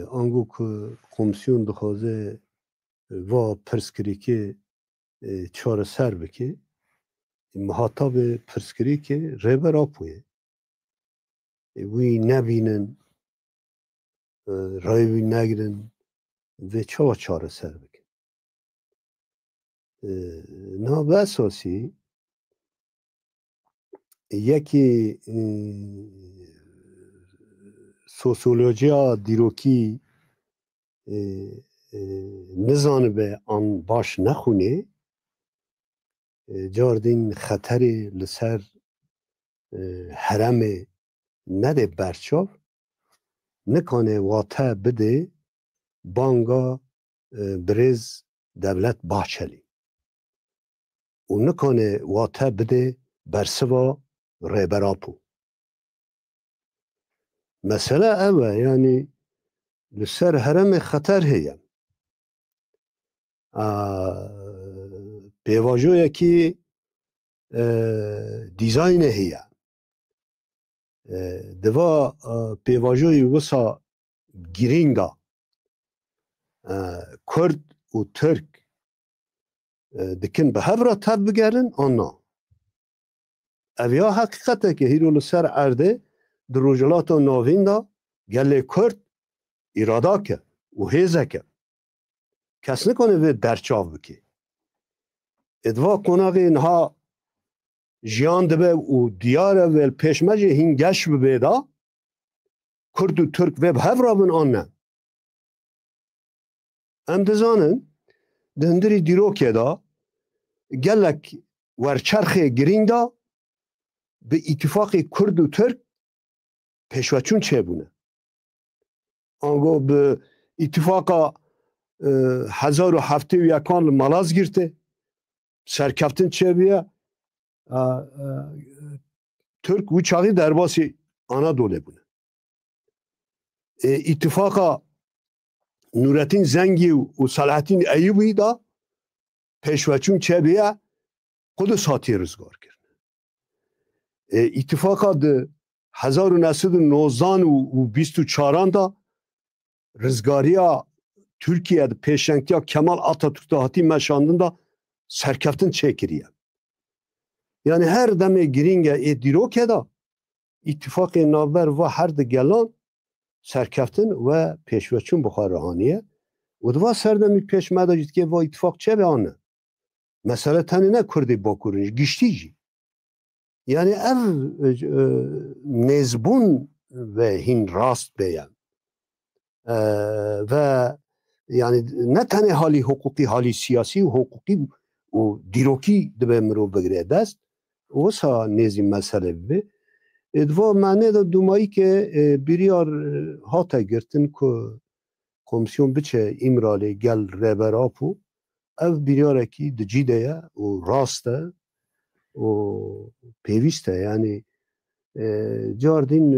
آنگو که کمیسیون دخوازه و پرسکری که چاره سر بکه محتاب پرسکری که ریبر آپویه وی نبینن رایوی نگرن و چاره سر بکه نه به اساسی یکی سوسیولوژیا دیروکی نزانه به آن باش نخونه جاردین خطری لسر حرم نده برچاف نکنه واته بده بانگا برز دولت باچلی و نکنه واته بده برسوا ریبراپو مسئله اوه یعنی لسر حرم خطر هیه پیواجو یکی دیزاین هیه دوا پیواجوی وسا گیرینگا کرد و ترک دکن به هفرا تب بگرن آنا اویا حقیقته که هیرو لسر عرده در روجلات و ناوین دا گله کرد ارادا که و هیزه که کس نکنه و برچاو بکی ادوا کناقی اینها جیان دبه و دیاره و پیشمجه هنگش ببیدا کرد و ترک و به هفرا بن آنه ام دزانن دهندری دیروکه دا گلک ورچرخ گرینگ دا به اتفاق کرد و ترک پیشوچون چه بونه آنگو به اتفاق 1071 مالاز گرته سرکفتن چه بیه ترک و چاقی درباسی آنادوله بونه اتفاق نورتین زنگی و صلاحتین ایوبی دا پیشوچون چه بیه قدس هاتی رزگار کرد اتفاقات 1919 و 24 دا رزگاریا ترکیه پیشنگتیا کمال آتاتürk هاتی مشاندن دا سرکفتن چه کریه یعنی هر دمه گرینگه دیرو که دا اتفاق نابر و هر ده گلان سرکفتن و پیشوچون بخارهانیه و دوا سردمی پیش مداجید که و اتفاق چه به آنه مثلا تنی نه کردی با کرنش گشتی جی یعنی اف نزبون و هین راست بیان و یعنی نه تنه حالی حقوقی حالی سیاسی و حقوقی و دیروکی دبه مرو بگره دست و سا نیزی مسئله به ادوا معنی دا دومایی که بریار هاتا گرتن که کمیسیون بچه امرالی گل ریبر آپو او بریاره که دجیده و راسته و پیوسته یعنی جاردین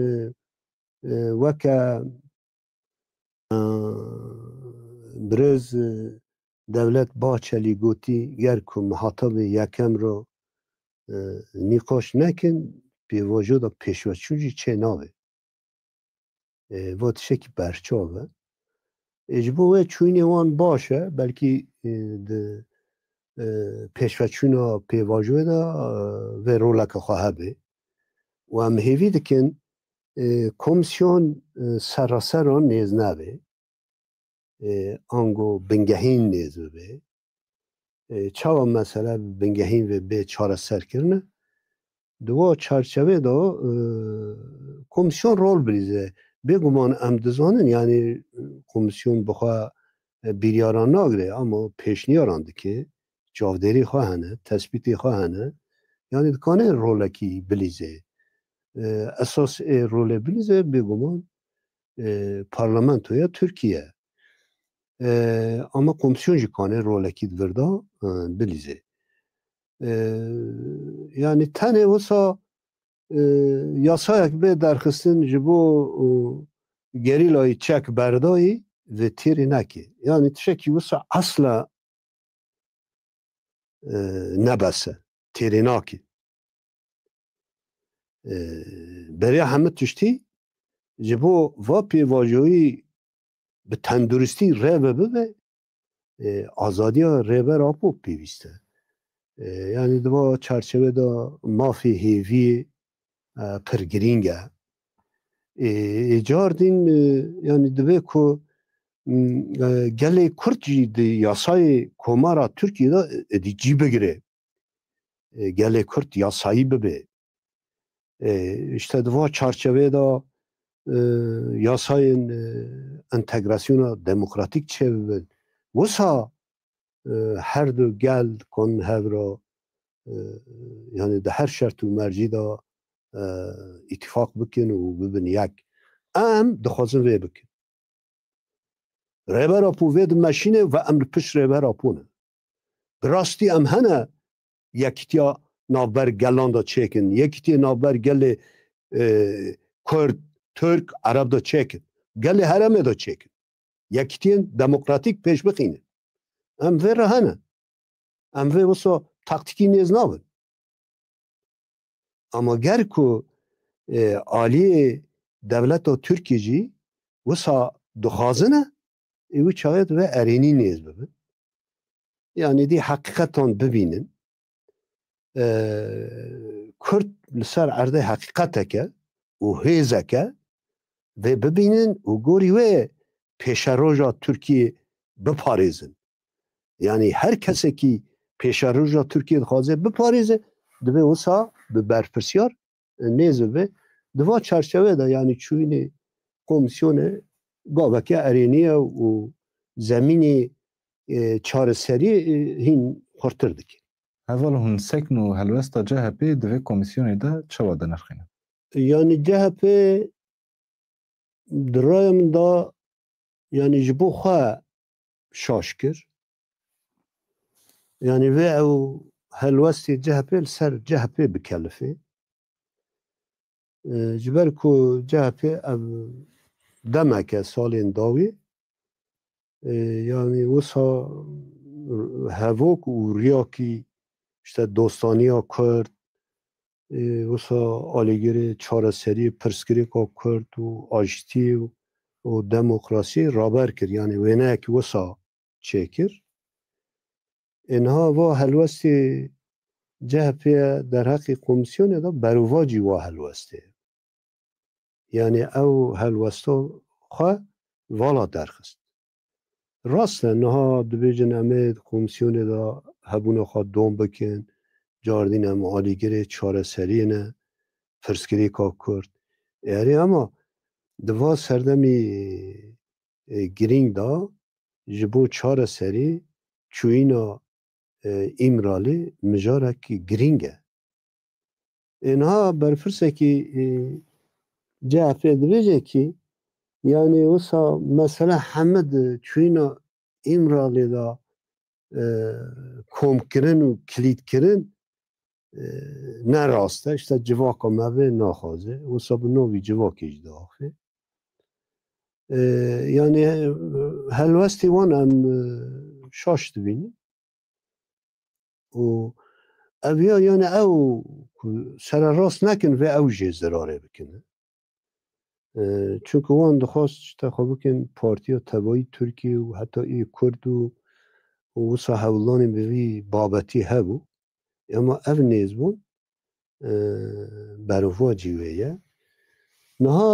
وکه برز دولت باچلی گوتی گر که محاطب یکم رو نیقاش نکن به وجود پیشوچونجی چه ناوه و تشکی برچاوه اجبوه چونی وان باشه بلکه پیشوچونا پیواجوه دا و رولک خواه به و هم هیوی دکن کمیسیون سراسر آن نیز نوه آنگو بنگهین نیز به چاوا مثلا بنگهین و به چاره سر کرنه دوا چارچوه دا کمیسیون رول بریزه بگمان امدزانن یعنی کمیسیون بخواه بیریاران ناگره اما پیشنیاران که جاودری خواهنه تثبیتی خواهنه یعنی دکانه رولکی بلیزه اساس رول بلیزه بگمان پارلمانتویا ترکیه اما کمیسیون جکانه رولکی دوردا بلیزه yani tane olsa yasayak be derxistin jibo gerilayı çek berdayı ve tiri naki. Yani tişeki olsa asla nebese tiri naki. Beriya hemit tişti jibo va pivajoyi به تندرستی ره به آزادی ریبر آپو پیوسته. یعنی دوا چرچوه دا مافی هیوی پرگرینگه جاردین یعنی دوی که گله کرد جی دی یاسای کومارا ترکیه دا دی جی بگیره گله کرد یاسایی ببه işte dua çerçevede yasayın entegrasyona demokratik çevre vasa her de gel kon hevra yani de her şart و مرجی da اتفاق بکن و ببین یک ام دخوازن وی بکن ریبر اپو وید مشینه و امر پش ریبر اپونه براستی ام هنه یکیتیا نابر گلان دا چکن یکیتیا نابر گل کرد ترک عرب دا چکن گل هرمه دا چکن یکیتیا دموکراتیک پیش بخینه ام وی رهنه ام وی وصا تاکتیکی نیز نابن اما گر که عالی دولت ترکیه جی وصا دخوازنه ایوی چاید و ارینی نیز ببین یعنی دی حقیقتان ببینن کرد لسر عرضه حقیقته که و هیزه که و ببینن و گوری و پیش روژا ترکیه بپاریزن یعنی هر کسی که پیش روژا ترکیه خوازه بپاریزه دوی وصا به برپرسیار نیزه و دوا چرچوه ده یعنی چوینه کمیسیونه گاوکه ارینیه و زمینی چار سری هین خورتر دکی اول هون سکنو هلوستا جهه پی دوی کمیسیونی ده چه واده نرخینه؟ یعنی جهه پی درایم دا یعنی جبو خواه شاش کر یعنی وی او هلوستی جهه پی سر جهه پی بکلفه جبر کو جهه پی دمک سالین داوی یعنی وسا هواک و ریاکی işte dostaniya Kurd وسا آلیگری چارسری پرسکری که کرد و آشتی و دموکراسی رابر کرد یعنی وینه که وسا چه کرد اینها و هلوستی جهپی در حق کمیسیون دا برواجی و هلوسته یعنی او هلوستو خواه والا درخست راست نها دبیجن امید کمیسیون دا هبون خواه دوم بکن جاردین هم آلیگری چاره سرینه فرسکری که کرد یعنی اما دوا سردمی گرینگ دا جبو چاره سری چوینا ایمرالی مجاره که گرینگه اینها برفرسه که جعفه دویجه که یعنی وسا مثلا حمد چوینا ایمرالی دا کوم کرن و کلید کرن نه راسته işte civaka meve naxaze o sabı novi civak ejdaxe yani helvesti wan em şaş dibînin û ev ya yani ew sere rast nekin ve ew jê zerarê bikin çünkü wan dixwast işte xwe bikin partiya tevayî Tirkiye û heta ê Kurd û wisa hewlanên bi vî babetî hebû ama ev nêz bûn برواجی ویه نها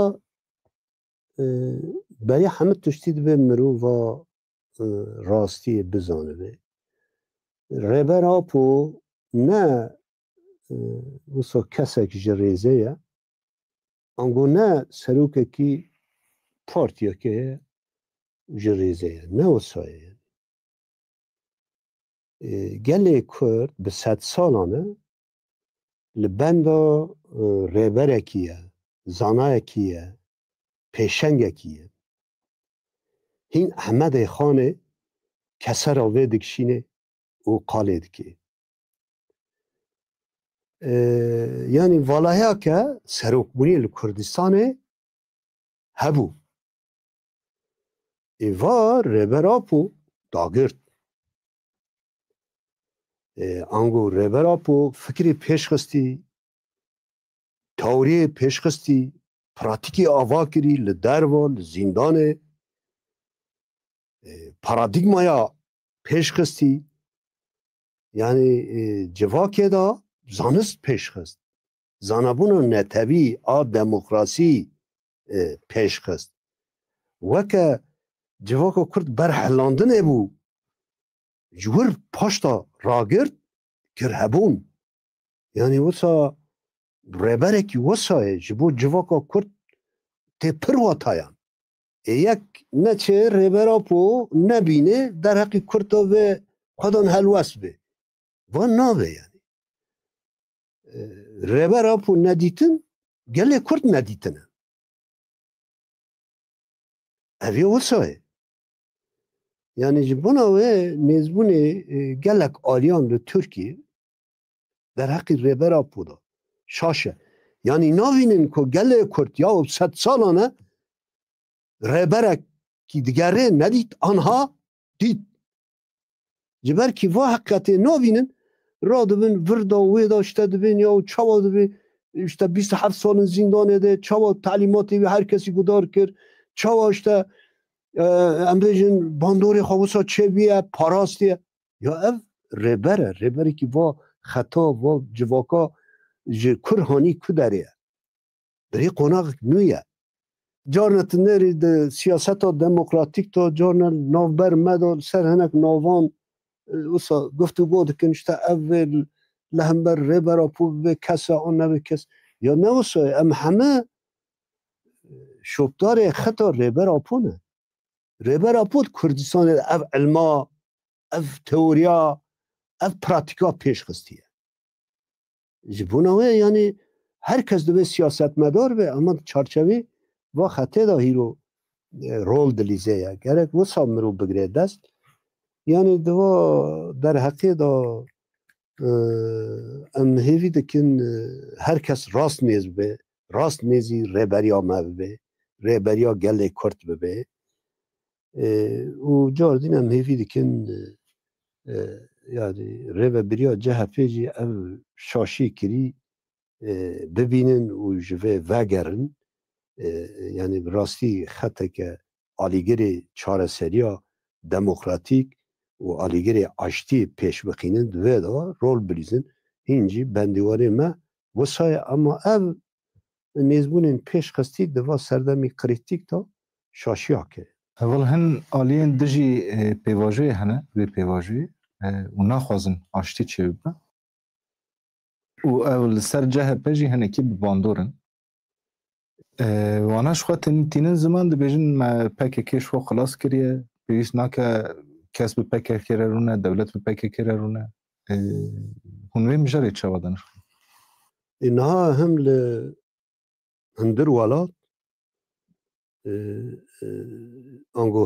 برای همه تشتید به مرو و راستی بزانه به ریبر آپو نه وسا کسک جریزه یه انگو نه سروکه کی پارتیا که جریزه یه نه وسایه گله کرد به 100 سالانه لبندا ریبرکیه زانایکیه پیشنگکیه هین احمد خانه کسر آوه دکشینه و قاله دکی یعنی والایه که سروکبونی لکردستانه هبو ایوا ریبر آپو داگرد انگو ریبر آپو فکری پیشخستی تئوری پیشخستی پراتیکی آوا کری لدروا لزیندانه پارادیگمایا پیش خستی یعنی جواکه دا زانست پیش خست زانبون نتبی آ دموکراسی پیش خست وکه جواکه کرد برحلاندن بو جور پاشتا راگرد کرهبون یعنی وسا رهبرکی وسایه جبو جواکه کرد تی پر واتایان یک نچه رهبرا پو نبینه در حقی کرتا و خودان هلوس به و ناوه یعنی رهبرا پو ندیتن گله کرد ندیتنه اوی وسایه یعنی جبونا و نزبون گلک آلیان رو ترکیه در حقی رهبرا پو دا شاشه یعنی ناوینن که گله کرد یا 100 سالانه رهبرک کی دیگره ندید آنها دید جبر کی وا حقیقت ناوینن را دبن وردا و داشته دبن یا چاوا دبن işte 27 سال زندان ده چاوا تعلیماتی به هر کسی گدار کرد چاوا işte امریجن باندوری خواسا چه بیه پاراستیه یا اف رهبری کی وا خطا و جواکا کرهانی کدریه بری قناق نویه جارنت نری د سیاست دموکراتیک تا جارن نوبر مدار سر هنک نوان وسا گفتگو دکن işte اول لهمبر رهبرا پو به کس آن نه به کس یا نه وسا ام همه شبدار خطا رهبرا پو نه رهبرا پو کردستان اف علما اف تئوریا اف پراتیکا پیش خستیه جبوناوه یعنی هر کس دو سیاست مدار به اما چارچوی و خطه دا هیرو رول دلیزه یا گرک و سام مرو بگره دست یعنی دو در حقیقه دا ام هیوی دکن هر کس راست نیز به راست نیزی رهبریا مبه رهبریا گله کرد ببه و جاردین ام هیوی دکن یعنی رهبریا جهپیجی ام شاشی کری ببینن و جوه وگرن یعنی راستی خطه که آلیگری چارەسەریya دموکراتیک و آلیگری آشتی پیش بخینن دوی دا رول بریزن هینجی بندیواری ما وسای اما ev نزبونین پیش خستی دوا سردمی کریتیک تا شاشیا که اول هن آلین دجی پیواجه هنه به پیواجه و نخوازن آشتی چه ببه و اول سر جه پیجی هنه کی باندورن واناش خواهد تینن زمان ده بیجن ما PKK شو خلاص کریه بیش ناکه کس به PKK رونه دولت به PKK رونه هنوی مجاری چه وادنش اینها هم هندر ولات انگو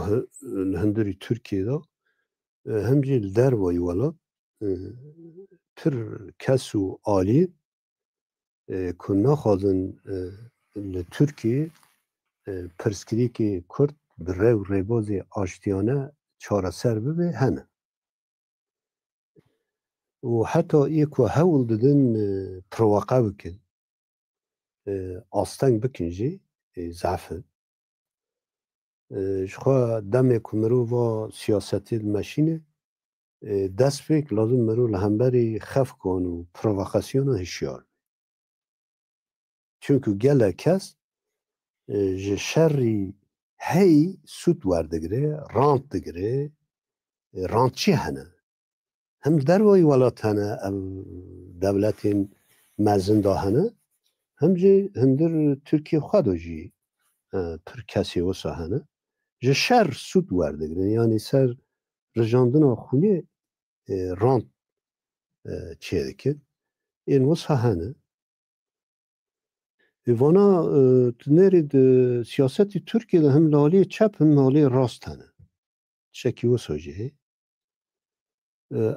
هندری ترکیه دا هم جیل در وی ولات پر کس و آلی که نخوازن لترکیه پرسکری که کرد بره و ریباز آشتیانه چاره سر ببه هنه و حتی یک و هول دادن پرواقع بکن آستنگ بکنجی زعفن شخوا دم کمرو و سیاستی مشینه دست فکر لازم مرو لهمبری خف کن و پرووکاسیون هشیار چونکه گله کس شری هی سود وردگره رانت دگره رانت چی هنه هم دروای ولات هنه دولتین مزن دا هنه هم جه هندر ترکیه خواهد جی پر کسی وسا هنه جه شر سود وردگره یعنی سر رجاندن خونی رانت چیه دکن این وسا هنه وانا نرید سیاستی ترکیه ده هم لالی چپ هم لالی راست هنه شکی وسا جه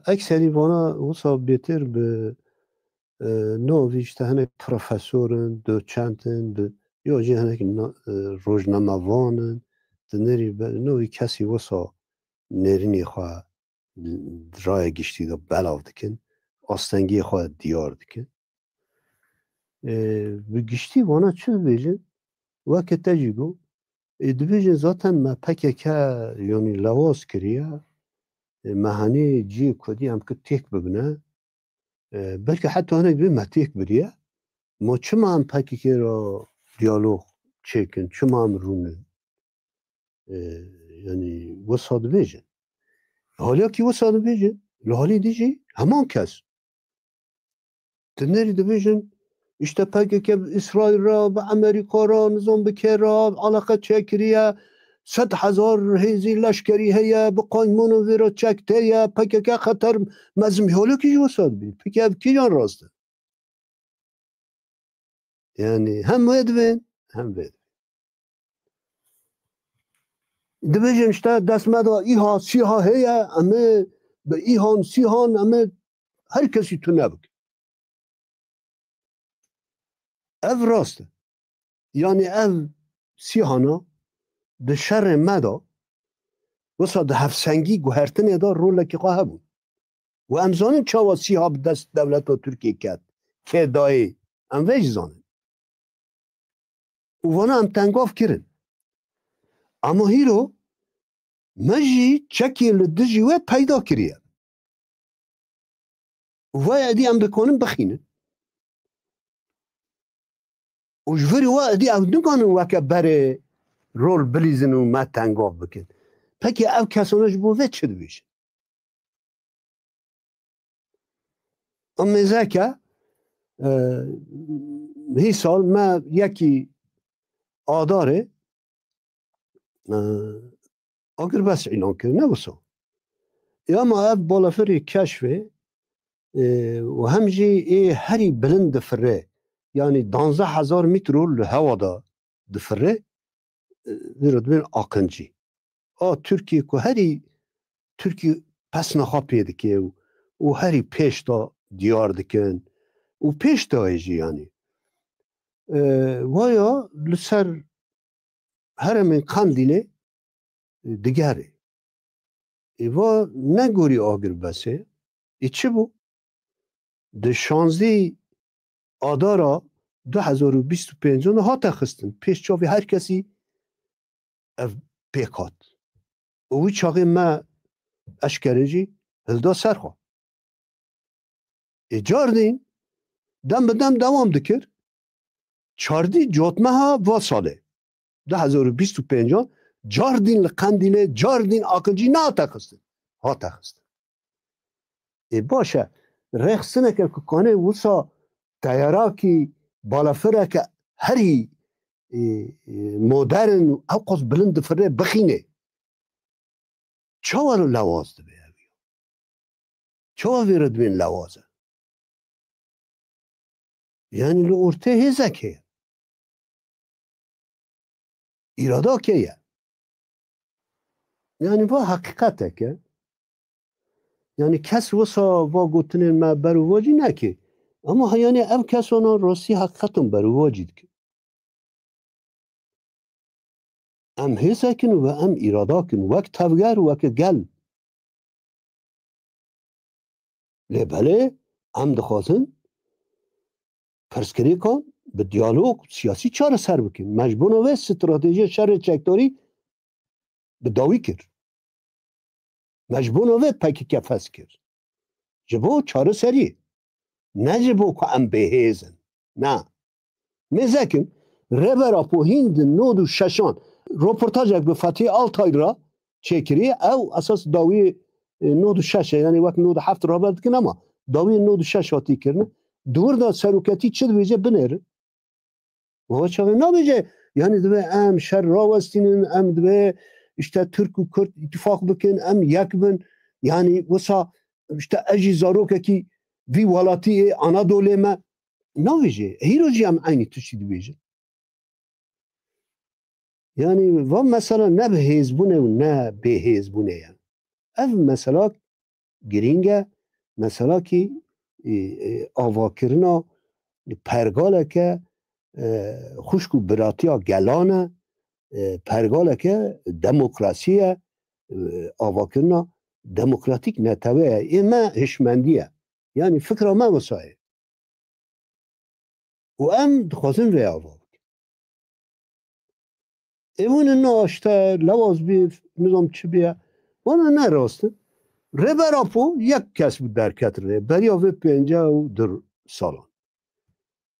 اکثری وانا وسا بیتر به نویشته هنه پروفسورن دوچنتن یا جه هنه روزنامه‌وانن نری نوی کسی وسا نرینی خواه رای گشتی دا بلاو دکن آستنگی خواه دیار دکن به گشتی وانا چه بیجن وقت تجیگو دبیجن ذاتن ما پکه که یعنی لواز کریه مهانی جی کدی هم که تک ببینه بلکه حتی هنگ بیم ما تک بریه ما چما هم پکه که را دیالوگ چکن چما هم رونه یعنی وسا دبیجن حالا کی وسا دبیجن لحالی دیجی همان کس تنری دبیجن işte PKK İsrail ra, Amerika ra, nizam bike ra, alaka çekiriye, 100,000 hezi leşkeri heye, bu kanunu vera çekte ye, PKK xatar mezm holo ki jwasad bi. Peki ev ki can rastı? Yani hem vedvin, hem vedvin. Dibijin işte desmeda İHA, SİHA heye, ama be İHA'n, SİHA'n, ama herkesi tünebik. Ev rastı. Yani ev SİHA'na de şerre meda وسا ده هفسنگی گوهرتنه دا رولکی خواه بود و امزانین چاواسی ها دست دولت ها ترکیه کرد که دایی ام ویج زانین و وانا ام تنگاف کرن اما هیرو مجی چکی لدجی و پیدا کریه و وای ادی ام بکنن بخینن و جوری وای ادی او نگانن وکه بره رول بلیزن و ما تنگاف بکن پکی او کسانش بو وید چه دویش اما زکه هی سال ما یکی آداره اگر بس اعلان کرد نبسا یا ما اف بالافری کشفه و همجی هری بلند دفره یعنی 12,000 متر هوا دا دفره دیردبین آقنجی ترکیه که هری ترکیه پس نخواپیه دکه و هری پیش دا دیار دکن و پیش دا ایجی یعنی وایا لسر هرمین قندیله دیگره ایوا نگوری آگر بسه چه بو؟ ده 16 آدارا 2025 ها تخستن پیش چاوی هر کسی پیکات اوی چاقی ما اشکرجی هلدا سرخوا جاردین دم به دم دوام دکر چاردی جاتمه ها و ساله 2025 جاردین لقندیله جاردین آکنجی نا تخستن ها تخستن باشه رخصنه که کنه وسا تیارا کی بالافره که هری مدرن او قص بلند فره بخینه چاوالو لواز ده بیاوی چاوا ویرد بین لوازه یعنی لو ارته هزکه ایرادا که یعنی با حقیقته که یعنی کس وسا با گوتنین ما برو واجی نکه اما یعنی ام کسانا راستی حقیقتون برو واجید که ام هزکن و ام ایرادا کن وک تفگر وک گل بله ام دخوازن پرسکری کن به دیالوگ سیاسی چاره سر بکن مجبور و استراتژی شر چکداری به داوی کرد مجبور و پکی کفس کرد جبو چاره سری نه جبو که ام بهیزن نه میزکم ربرا پو هند نود و ششان روپورتاج به فتح آلتای را چکری او اساس داوی نود و شش یعنی وقت نود و هفت را برد که نما داوی نود و شش آتی کرنه دور دا سروکتی چه دویجه بنره و چاقی نبیجه یعنی دوی ام شر را وستینن ام دوی işte Türk و Kürt ittifak بکن ام یک بن یعنی وسا işte اجی زاروکه کی وی ولاتی Anadolu ما نبیجه هیروجی هم aynı تشی دویجه yani و مثلا نه به حزبونه و نه به حزبونه yani ev mesela giringe mesela ki avakirina pergale ke خوشکو براتیا گلانه پرگاله که دموکراسیه آواکرنا دموکراتیک نتوه ایمه هشمندیه یعنی فکر ما وسایه و ام دخوازن وی آوا ایمون ناشته لواز بی نظام چی بیا وانا نه راسته ربراپو یک کس بود در کتره بریا و 52 سالان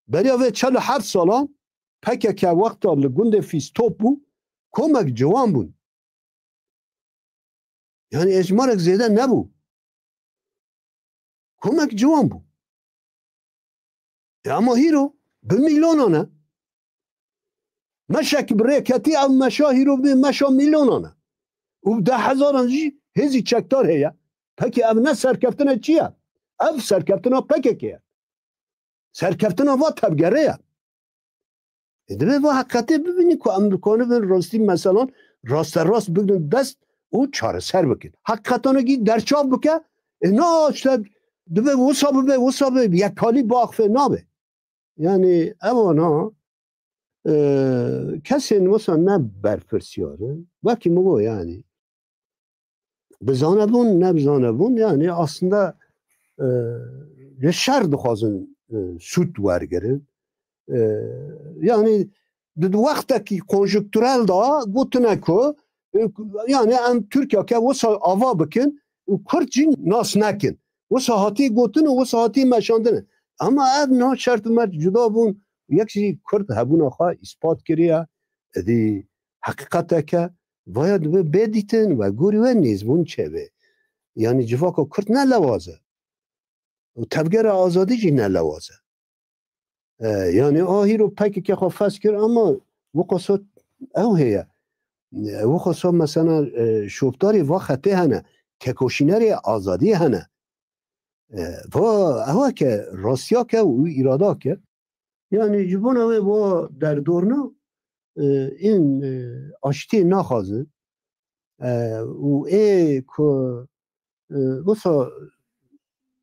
بریا و 47 سالان پکه که وقتا لگوند فیستوپ بود کمک جوان بود یعنی اجمارک زیده نبود کمک جوان بود اما هیرو به میلیونانه مشک بریکتی او مشا هیرو به مشا میلیونانه و 10,000 جی هزی چکتار هیا پکی او نه سرکفتنه چیه او سرکفتنه پکه که سرکفتنه وا تبگره ادبه و حقیقته ببینی که امریکانه به راستی مثلا راست بگن دست او چاره سر بکن حقیقتانه گی در چاپ بکن اینا اشتد دبه وصابه یک کالی باقفه نابه یعنی اوانا کسی مثلا نه برپرسیاره وکی مگو yani بزانبون نه بزانبون yani aslında یه شر دخوازن سود ورگرن yani وقتی کنجکتورل دا گوتنه که yani ام ترکیه که وسا آوا بکن و کرد جین ناس نکن وسا هاتی گوتن و وسا هاتی مشاندنه اما اب نه شرط مرد جدا بون یک چیزی کرد هبون آخوا اثبات کریه دی حقیقته که باید بدیتن و گوری و نیزبون چه به yani civaka Kürt ne levazı و تبگر آزادی جی نه لوازه yani آهی رو پکی که خواه فس کرد اما وقصا او هیه وقصا مثلا شوبداری و خطه هنه تکوشینری آزادی هنه و اوه که راستیا که و ایرادا که yani جبون اوه با در دورنا این آشتی نخوازن و ای که بسا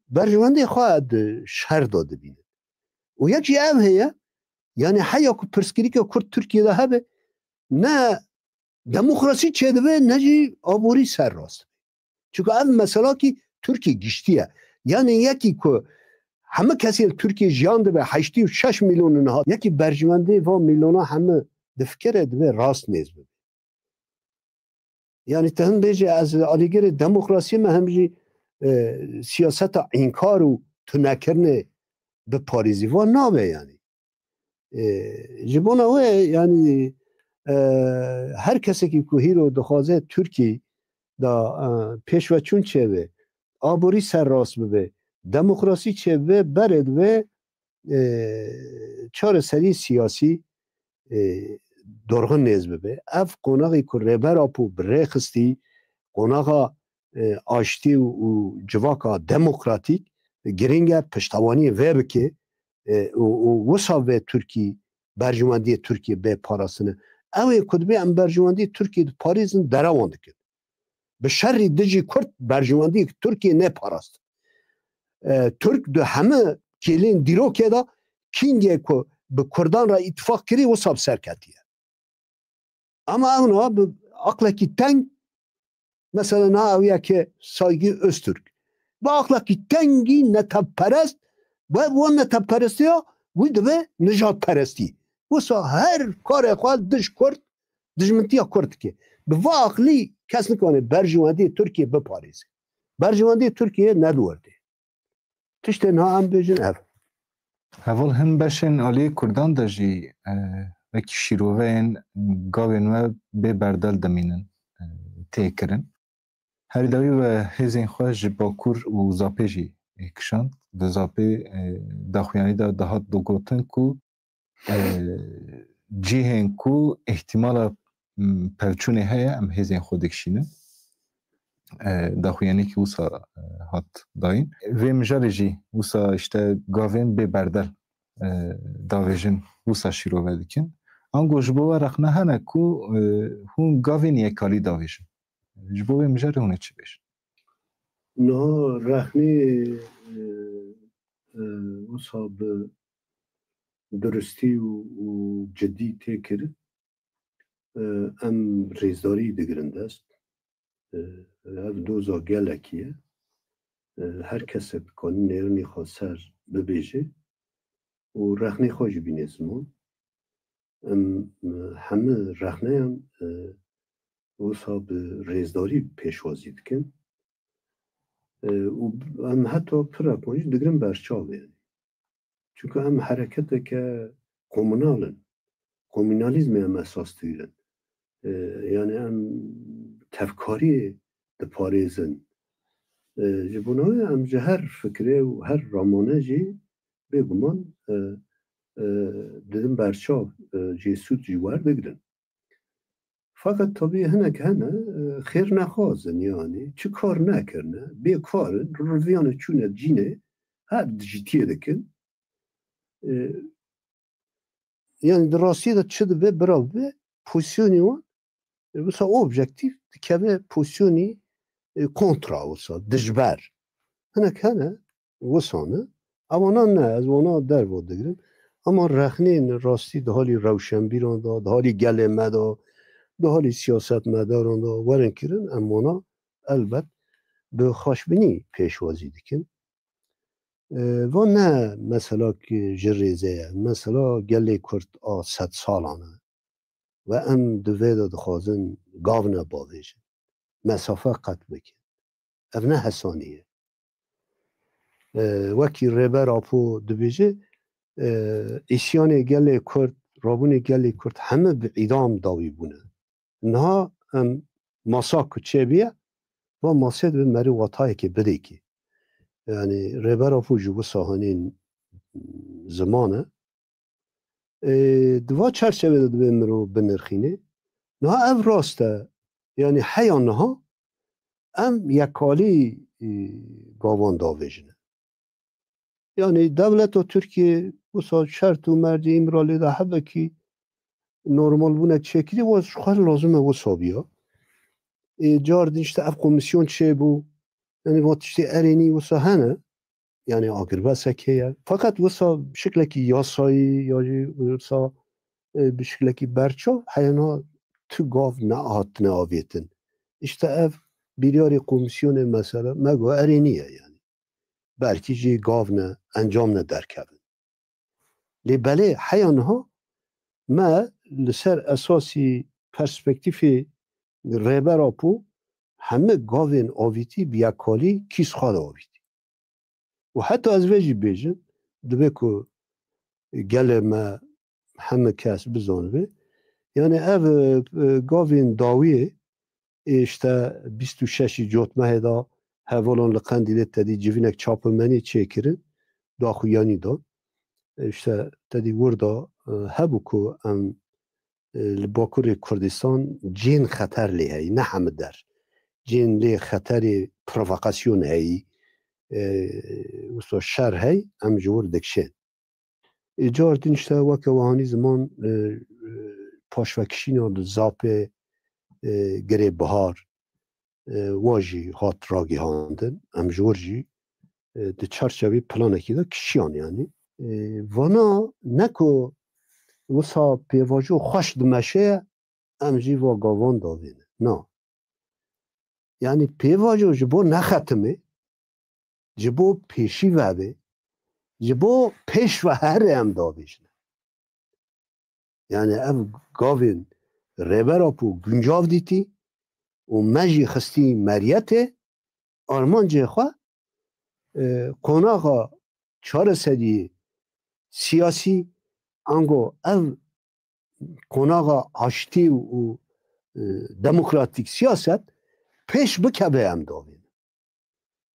برجوانده خواهد شهر داده بینه و یکی او هیه yani حیا که پرسکری که کرد ترکیه ده هبه نه دموکراسی چه ده نه جی آبوری سر راست چون اول مثلا که ترکیه گشتیه yani یکی که همه کسی ترکیه جیان ده به 86 میلیون نها یکی برجمنده و میلیون همه دفکره ده راست نیز بده yani تهم بیجه از آلیگر دموکراسی ما همجی سیاست انکار و تو نکرنه به پاریزی و نابه yani جبونا و yani هر کسی که کوهی رو دخوازه ترکی دا پیش و چون چه به آبوری سر راست به دموکراسی چه به برد و چار سری سیاسی درغن نیز به اف قناقی که ریبر اپو برخستی قناقا آشتی و جواکا دموکراتیک گرینگه پشتوانی ویب که و وسا و ترکی برجماندی ترکیه به پاراسنه اوه کدبه ام برجماندی ترکیه پاریزن دراوان دکن به شری دجی کرد برجماندی ترکیه نه پاراست ترک دو همه کلین دیرو که دا کینگه که به کردان را اتفاق کری وسا سرکتیه اما اونا به عقلکی تنگ مثلا نا اویا که سایگی öztürk با عقلکی تنگی نتب پرست و نتب پرستی ها وی دبه نجات پرستی وسا هر کار خواهد دش کرد دجمنتی ها کرد که به واقعی کس نکنه برجواندی ترکیه بپاریزه برجواندی ترکیه ندورده تشت نه هم بجن اف اول هم بشن آلی کردان دجی وکی شیروین گاوین و به بردل دمینن تیکرن هر دوی و هزین خواه باکور و زاپه جی کشاند ده زاپه داخویانی دا دهات دو گوتن کو جیهن کو احتمال پرچونه هیا ام هزین خودکشینه داخویانی که وسا هات داین و مجال جی وسا اشته گاوین به بردل داویجن وسا شیرو ودکن آنگو جبوه رخنه هنه کو هون گاوین یکالی داویجن جبوه مجال هونه چی بیش؟ نه رخنی وسا به درستی و جدی تکر ام ریزداری دگرند است اف دوزا گلکیه هر کس بکنی نیرونی خواستر ببیجه و رخنی خوش بینیزمون همه رخنه هم وسا به ریزداری پیشوازی دکن و هم حتی پراکنش دگرم برچاوه یعنی چونکه هم حرکت که کومونالن کومونالیزم هم اساس دیرن یعنی هم تفکاری دپاریزن جبونای هم جه هر فکره و هر رامانه جی بگمان dedim berçav jê sûd jî werdegrin. Fakat tabii hinek hene xêr nexwazin yani çi kar nekirine bê karin riviyane çûne cînê her dijîtiye dikin. Yani di rastiyê de çi dibe birav be pozisyonê wan wisa objektif dikeve pozisyonê kontra wisa dijber. Hinek hene wisane ewanan ne ez wana dervo digirim. اما رخنین راستی ده حالی روشنبیران ده حالی گله مدا ده حالی سیاست مداران ده ورن کرن اما نا البت به خوشبینی پیشوازی دیکن و نه مثلا که جریزه مثلا گله کرد 100 سالانه و ام دوی ده خوازن گاونه باویجه مسافه قط بکن اف نه حسانیه وکی ریبر آپو دویجه ایسیان گله کرد رابون گله کرد همه به اعدام داوی بونه نه ماساک چه بیه و ماسید به مری واتایی که بده که یعنی ریبر افو جوب ساهانین زمانه دوا چرچه بده به مرو بنرخینه نه اف راسته یعنی حیان نه ام یکالی گاوان داویجنه yani devlet o Türkiye bu saat şart و مرجع امرالی ده هبه کی نورمال بونه چکری و خواهر لازمه و سابیا جار دینشته اف komisyon چه bu yani واتشتی ارینی و سهنه yani آگر بسه که fakat وسا شکلکی یاسایی یا وسا به شکلکی برچا حیانا تو گاو نه آت نه آویتن işte ev بیریاری komisyon مثلا مگو ارینیه yani belki جی گاو نه انجام نه درکبن لی بله حیان ها ما لسر اساسی پرسپکتیفی ریبر اپو همه گاوین آویتی بیاکالی کیس خواد آویتی و حتی از ویجی بیجن دبه که گله ما همه کس بزانه یعنی او گاوین داویه işte 26 جوتمه دا هوالان لقندیده تدی جوینک چاپمنی چیکرین دا خویانی دا işte تدی وردا هبو که ام لباکور کردستان جین خطر لی هی نه همه در جین لی خطر پروفاکاسیون هی وسط شر هی ام جور دکشن جار دین işte وکه وهانی زمان پاشوکشین و زاپه گره بهار واجی هات راگی هاندن ام جورجی ده چرچوی پلانکی دا کشیان یعنی وانا نکو وسا پیواجو خوش دمشه ام جی و گاوان داوینه نه یعنی پیواجو جبو نختمه جبو پیشی وبه جبو پیش و هر ام داویشنه یعنی ام گاوین ریبر اپو گنجاو دیتی و مجی خستی مریته آرمان جه خواه قناغا 400 siyasi ango ev konağa haşti و demokratik siyaset peş bikebe em davin.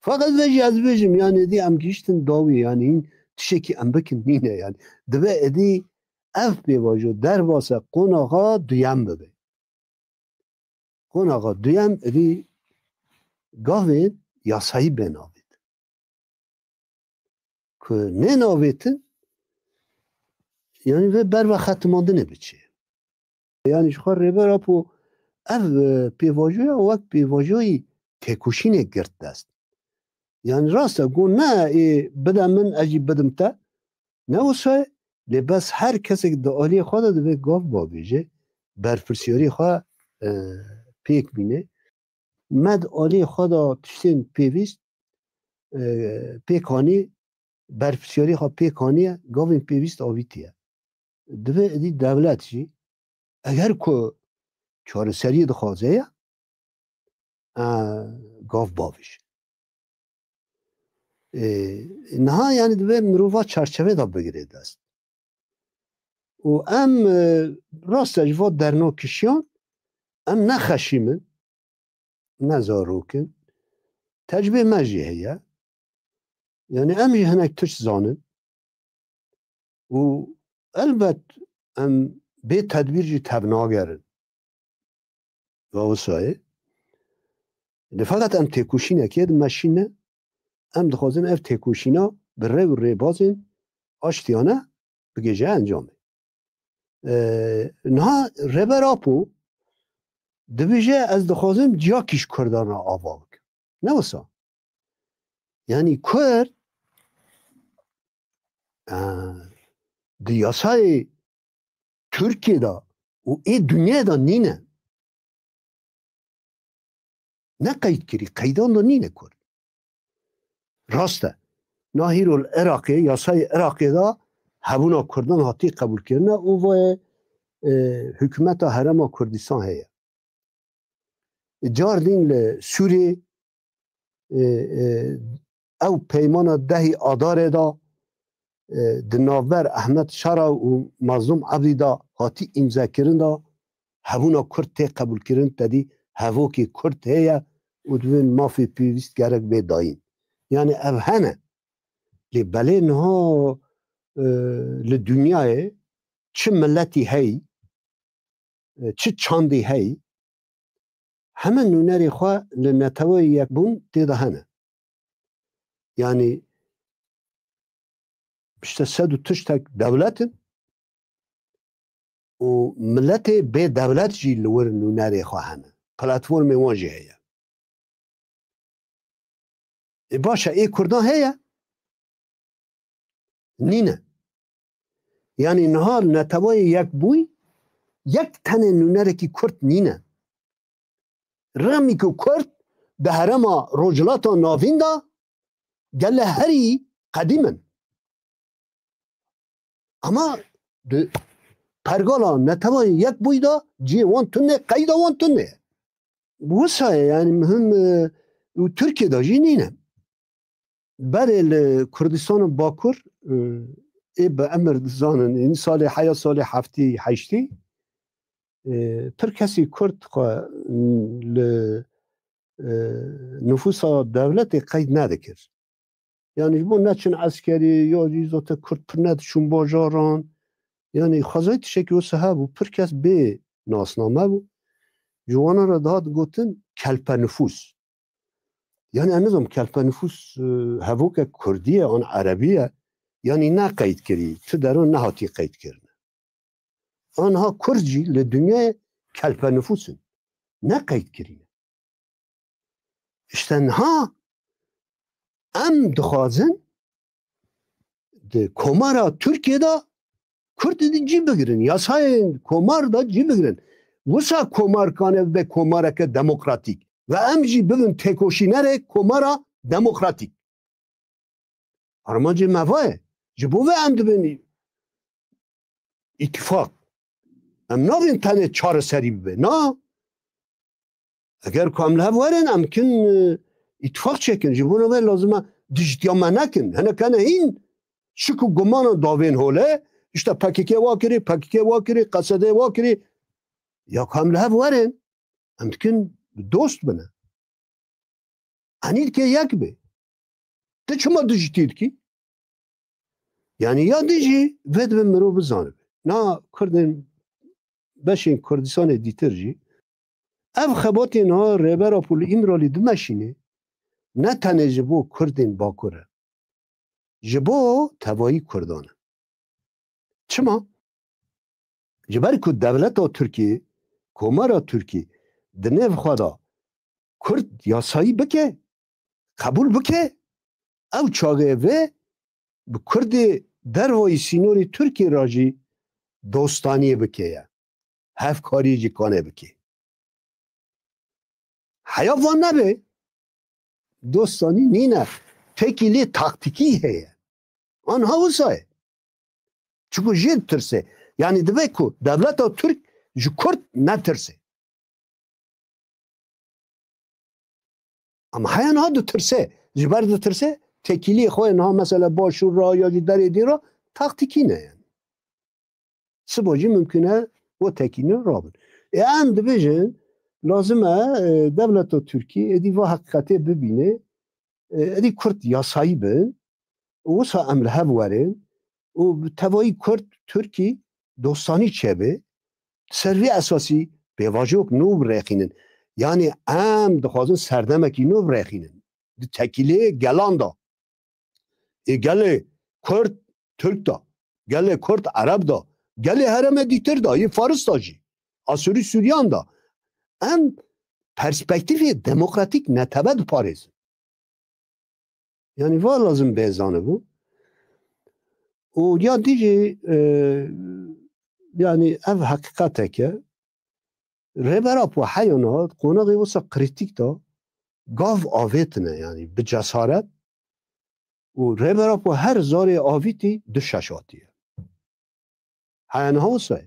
Fakat veci az vecim yani di em giştin davi yani in tişeki em bikin nine yani dibe edi ev bevajo derbasa konağa duyem bebe. Konağa duyem edi gavin yasayı benavit. Ki ne navitin yani ve berva xatmandı ne biçi. Yani şu kadar reber apu ev pivajoya vak pivajoyi tekuşine girt dest. Yani rasta gu ne beda min acı bedim te ne olsa lebas her kesek de aliye xada de ve gav babije berfirsiyari xa pek bine med aliye xada tiştin pevist pekani berfirsiyari xa pekaniye gavin pevist avitiye. دوی ادی دولت جی اگر که چارەسەری دخوازەیە گاف باوش نها یعنی دوی مروفا چرچوه دا بگیره دست و ام راستش و درنو کشیان ام نخشیمن نزاروکن تجربه مجی هیه یعنی ام جی هنک تش زانن و البت ام به تدبیر جی تبناگرن و وسایه فقط ام تکوشینه که ماشینه ام دخوازن اف تکوشینا بره و ره بازن آشتیانه بگیجه انجامه نه ربراپو دبیجه از دخوازم جاکیش کردان را آواق نه وسا یعنی کرد دیاسای ترکیه دا و ای دنیا دا نینه نه قید کری قیدان دا نینه کرد راسته ناهیر العراقی یاسای عراقی دا هبونا کردان هاتی قبول کرنه او و حکومت حرم کردستان هیه جار دین سوری او پیمان دهی آداره دا دناور احمد شرا و مظلوم عبدی دا هاتی امضا کرن دا هبونا کرد تی قبول کرن تدی هوا که کرد هیه و دوین مافی پیویست گرک به داین یعنی او هنه لی بله نها لدنیای چه ملتی هی چه چاندی هی همه نونری خواه لنتوای یک بون تیده هنه یعنی işte sedu tuştak devletin و ملت به دولت جی لور نونری خواهنه پلاتفورم واجه هیا باشه ای کردان هیا نینه یعنی نهار نتوای یک بوی یک تنه نونری که کرد نینه رمی که کرد به هرم رجلات ناوین دا گل هری قدیمن اما پرگالا نتوان یک بویدا جی وان تونه قیدا وان تونه بوسای یعنی مهم ترکیه دا جی نینه برای کردستان باکور ای به امر زانن این سال حیا سال هفتی هشتی پر کسی کرد نفوس دولت قید نده یعنی بو نچن عسکری یا جیزات کرد پر ندشون باجاران یعنی خوازای تشکی و صحب و پر کس به ناسنامه بو جوانا را داد گوتن کلپ نفوس یعنی انظام کلپ نفوس هوا که کردیه آن عربیه یعنی نه قید کری تو درون نهاتی قید کرنه آنها کرجی لدنیا کلپ نفوسن نه قید کری اشتنها ام دخوازن ده کمارا ترکیه دا کرد دی جی بگیرن یاسای کمار دا جی بگیرن وسا کمار کانه به کماره که دموکراتیک و ام جی بگن تکوشینره کمارا دموکراتیک ارما جی مواه جبو و ام دبنی اتفاق ام نابین تنه چار سری ببه نه اگر کامله وارن امکن اتفاق چکن جبونه و لازمه دیجتیا منکن هنه کنه این شکو گمان داوین هوله işte PKK vakiri, kasede vakiri ya kamle hev verin emkin dost bine anil ke yak be te çuma dijitid ki yani ya diji ved ve mero bizane na kurdin beşin Kurdistan editirci ev xebatin ha rebera pul imrali dimeşini ne tane jibo kurdin bakure jibo tevayı kurdane çima جبر کو دولت ترکی کمارا ترکی دنیو خدا کرد یاسایی بکه قبول بکه او چاگه و به کرد دروای سینوری ترکی راجی دوستانی بکه یا هفکاری جی کانه بکه حیوان نبه دوستانی نینه تکیلی تاکتیکی هیه آنها وسایه چون جید ترسه یعنی دبی کو دولت ترک جو کرد نترسه اما های انها دو ترسه جبر دو ترسه تکیلی خواه انها مثلا باشور را یا در دیرا تاکتیکی نه یعنی سباجی ممکنه و تکینه رابن ام دبیجن لازمه دولت ترکی ادی و حقیقتی ببینه ادی کرد یاسایی بن و سا امر هفورن و توایی کرد ترکی دوستانی چه به سروی اساسی به واجوک نو برخینن یعنی ام دخوازن سردمکی نو برخینن تکیله گلان دا گله کرد ترک دا گله کرد عرب دا گله هرم دیتر دا یه فارس دا جی آسوری سوریان دا ام پرسپکتیف دموکراتیک نتبد پاریز یعنی وا لازم بیزانه بو و یا دیجی yani ev hakikateke rebera bu hayvanat konağı olsa kritik da gav avetine yani bir cesaret و rebera bu her zari aviti düşaşatiye hayvanat olsa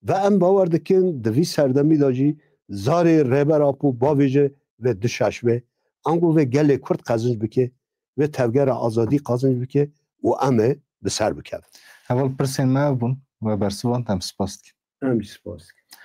ve en bavar dikin devi serdemi daci zari rebera bu bavice ve düşaşve angu ve gele kurt kazanç bike ve tevgera azadi kazanç bike و ame بسر بکرد اول پرسین ما بون و برسوان هم سپاس هم سپاس